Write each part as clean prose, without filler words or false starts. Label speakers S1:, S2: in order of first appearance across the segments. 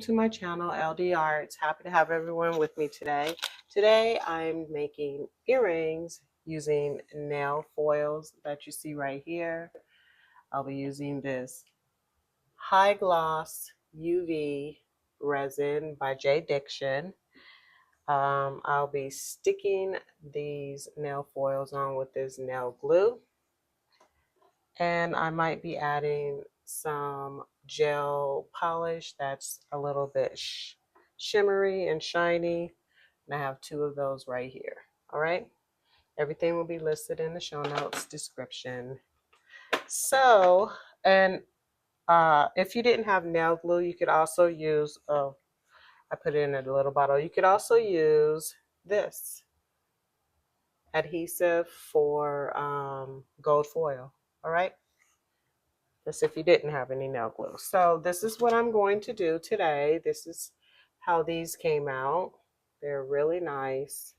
S1: to my channel, LD Arts. Happy to have everyone with me today. Today I'm making earrings using nail foils that you see right here. I'll be using this high gloss UV resin by J Diction. I'll be sticking these nail foils on with this nail glue, and I might be adding some gel polish that's a little bit shimmery and shiny, and I have 2 of those right here. All right, everything will be listed in the show notes description. So, and if you didn't have nail glue, you could also use, I put it in a little bottle. You could also use this adhesive for gold foil. All right, this if you didn't have any nail glue. So this is what I'm going to do today. This is how these came out. They're really nice,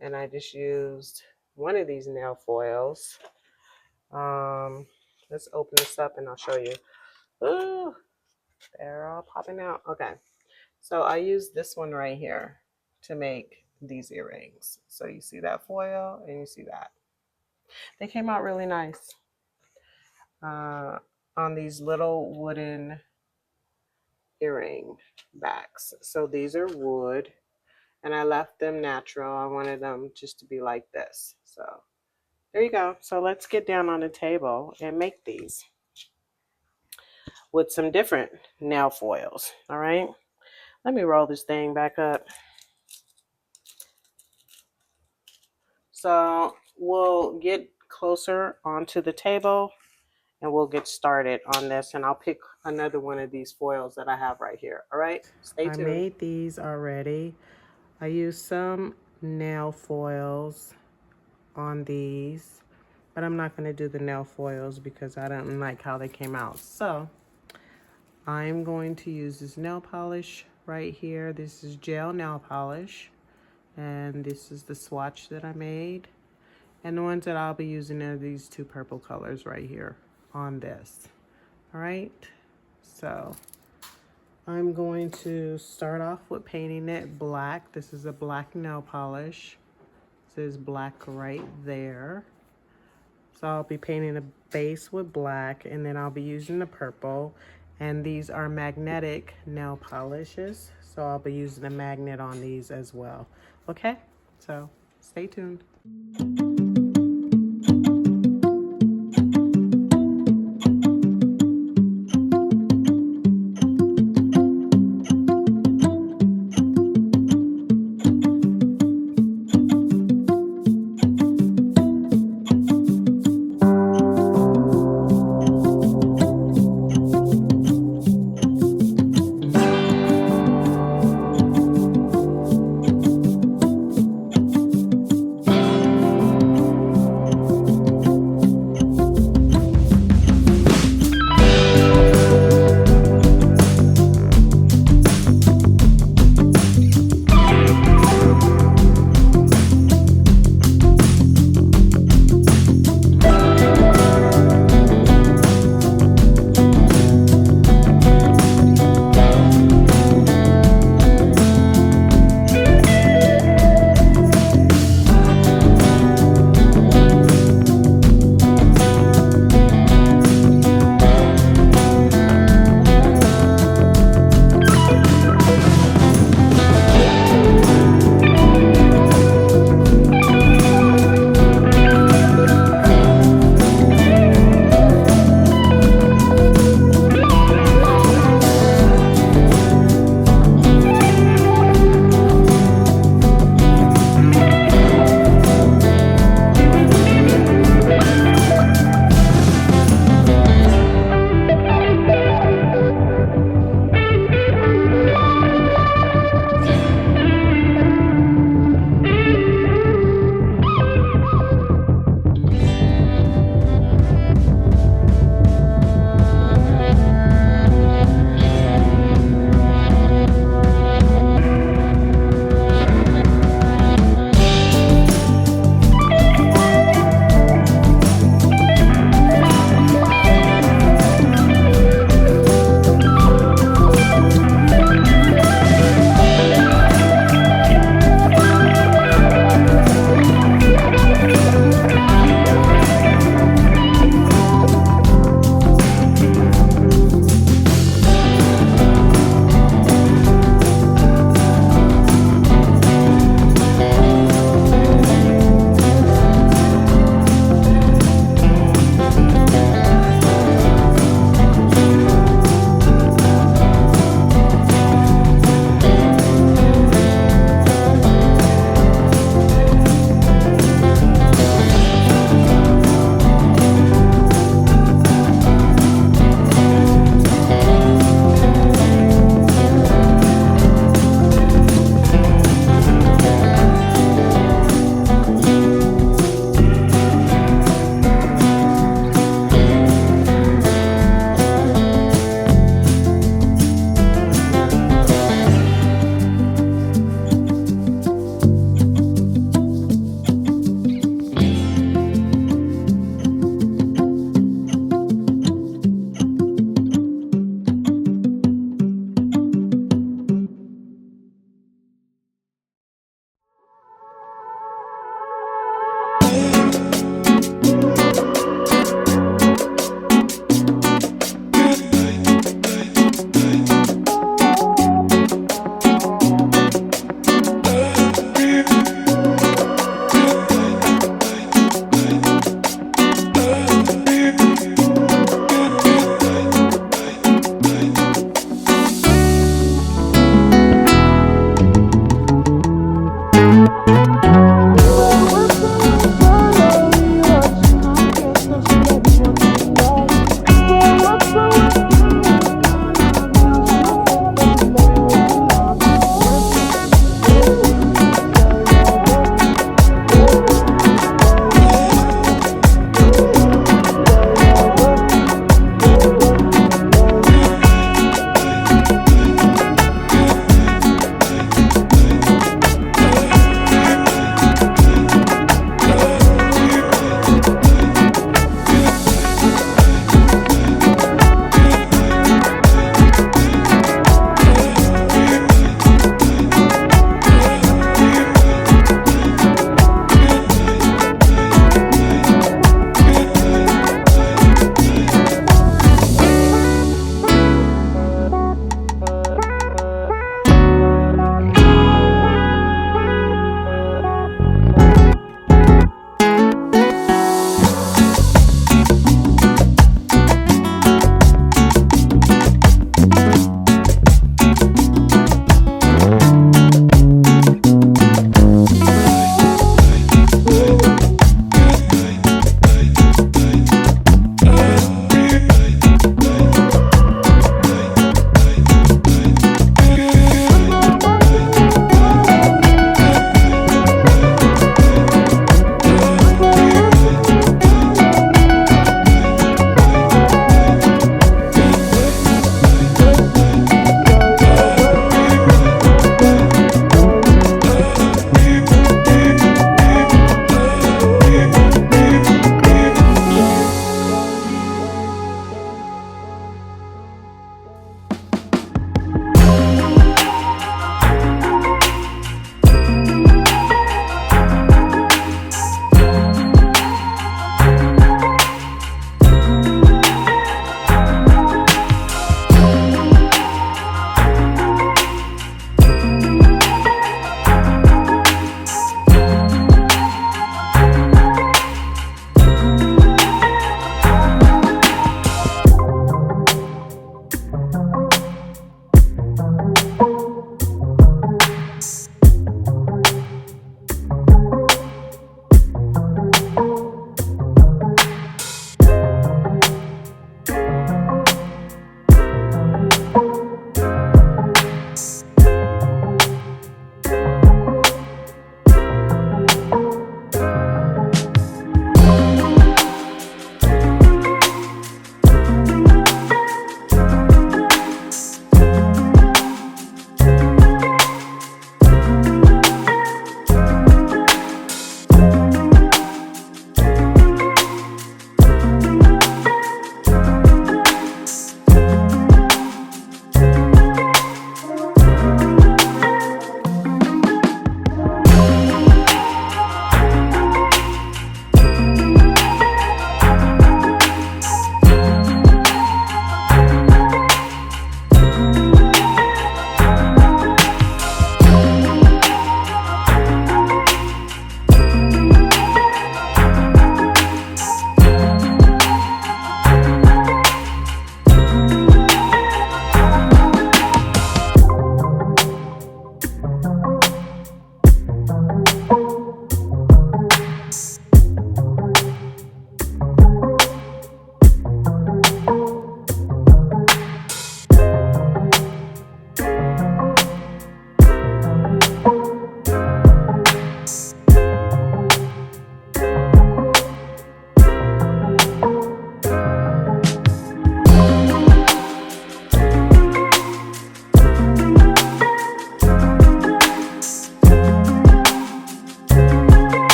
S1: and I just used one of these nail foils. Let's open this up and I'll show you. Ooh, they're all popping out. Okay, so I used this one right here to make these earrings. So you see that foil and you see that. They came out really nice on these little wooden earring backs. So these are wood, and I left them natural. I wanted them just to be like this. So there you go. So let's get down on the table and make these with some different nail foils. All right, let me roll this thing back up. So we'll get closer onto the table and we'll get started on this, and I'll pick another one of these foils that I have right here. All right, stay tuned. I made these already. I used some nail foils on these, but I'm not going to do the nail foils because I don't like how they came out. So I'm going to use this nail polish right here. This is gel nail polish, and this is the swatch that I made. And the ones that I'll be using are these 2 purple colors right here on this. All right, so I'm going to start off with painting it black. This is a black nail polish. It says black right there. So I'll be painting the base with black, and then I'll be using the purple. And these are magnetic nail polishes, so I'll be using a magnet on these as well. Okay, so stay tuned.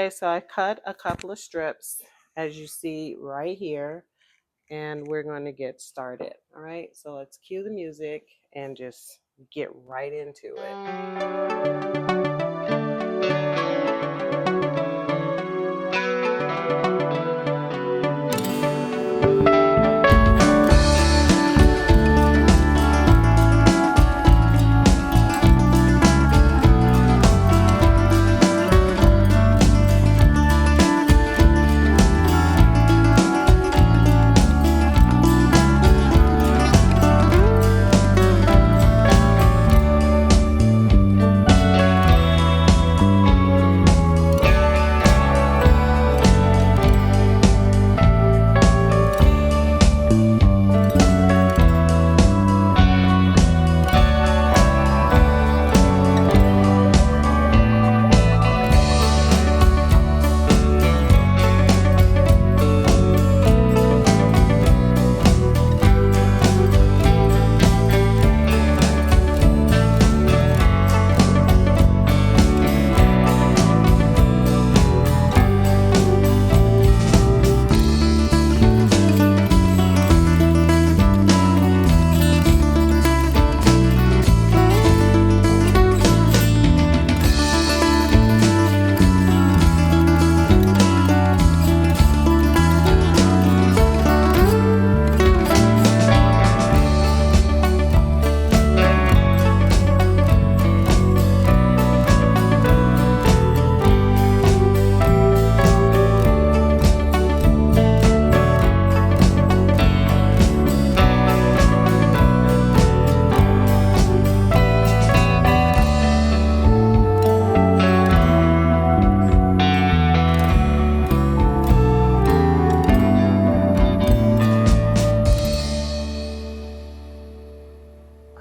S1: Okay, so I cut a couple of strips, as you see right here, and we're going to get started. All right, so let's cue the music and just get right into it.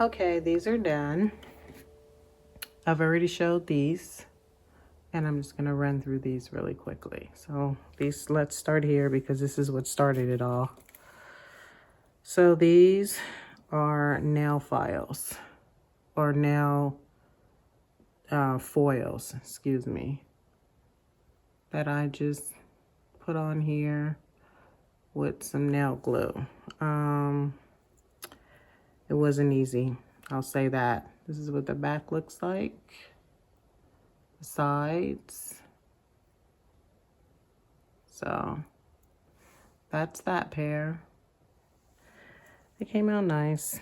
S1: Okay, these are done. I've already showed these, and I'm just gonna run through these really quickly. So these, let's start here because this is what started it all. So these are nail files, or nail foils, excuse me, that I just put on here with some nail glue. It wasn't easy, I'll say that. This is what the back looks like, the sides. So that's that pair. They came out nice.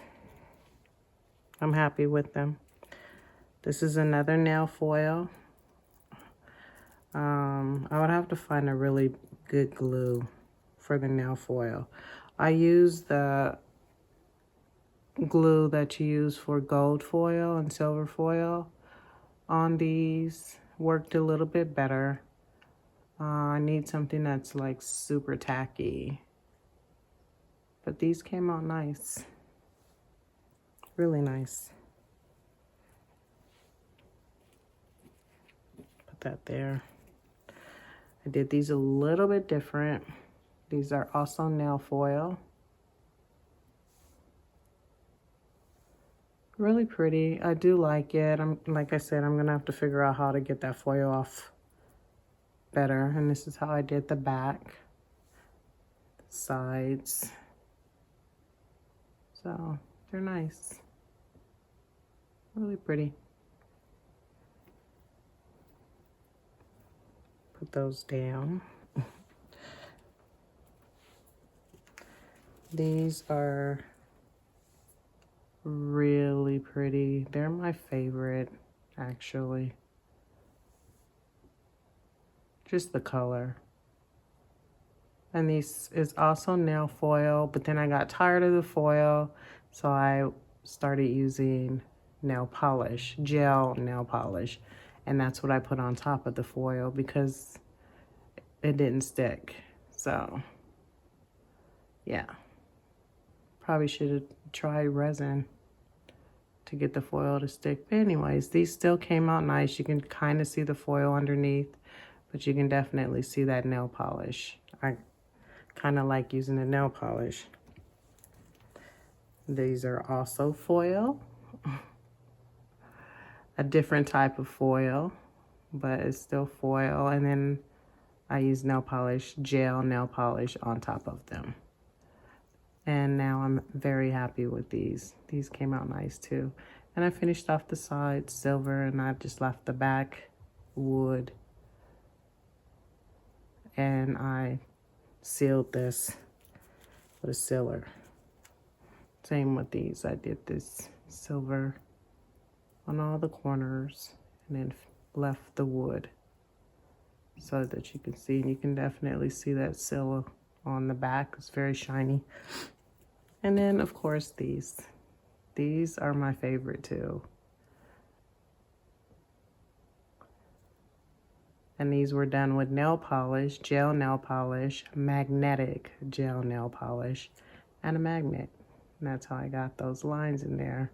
S1: I'm happy with them. This is another nail foil. I would have to find a really good glue for the nail foil. I use the glue that you use for gold foil and silver foil on these. Worked a little bit better. I need something that's like super tacky. But these came out nice. Really nice. Put that there. I did these a little bit different. These are also nail foil. Really pretty. I do like it. Like I said, I'm gonna have to figure out how to get that foil off better. And this is how I did the back, the sides. So they're nice. Really pretty. Put those down. These are really pretty. They're my favorite, actually. Just the color. And this is also nail foil, but then I got tired of the foil, so I started using nail polish, gel nail polish. And that's what I put on top of the foil because it didn't stick. So, yeah. Probably should have tried resin to get the foil to stick. But anyways, these still came out nice. You can kind of see the foil underneath, but you can definitely see that nail polish. I kind of like using the nail polish. These are also foil. A different type of foil, but it's still foil. And then I used nail polish, gel nail polish on top of them. And now I'm very happy with these. These came out nice too. And I finished off the sides silver, and I just left the back wood. And I sealed this with a sealer. Same with these. I did this silver on all the corners and then left the wood so that you can see. And you can definitely see that seal on the back. It's very shiny. And then, of course, these. These are my favorite too. And these were done with nail polish, gel nail polish, magnetic gel nail polish, and a magnet. And that's how I got those lines in there.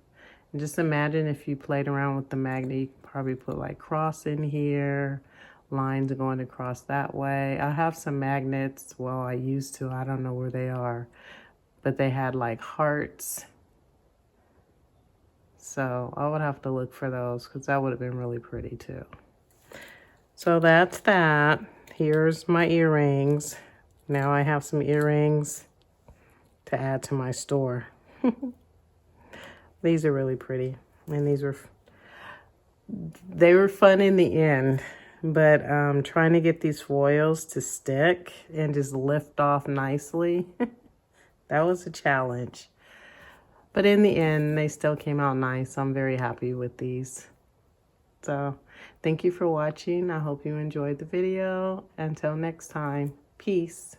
S1: And just imagine if you played around with the magnet, you could probably put like cross in here, lines going across that way. I have some magnets, well, I used to, I don't know where they are, but they had like hearts. So I would have to look for those because that would have been really pretty too. So that's that. Here's my earrings. Now I have some earrings to add to my store. These are really pretty. And they were fun in the end. But trying to get these foils to stick and just lift off nicely, that was a challenge. But in the end, they still came out nice. I'm very happy with these. So thank you for watching. I hope you enjoyed the video. Until next time, peace.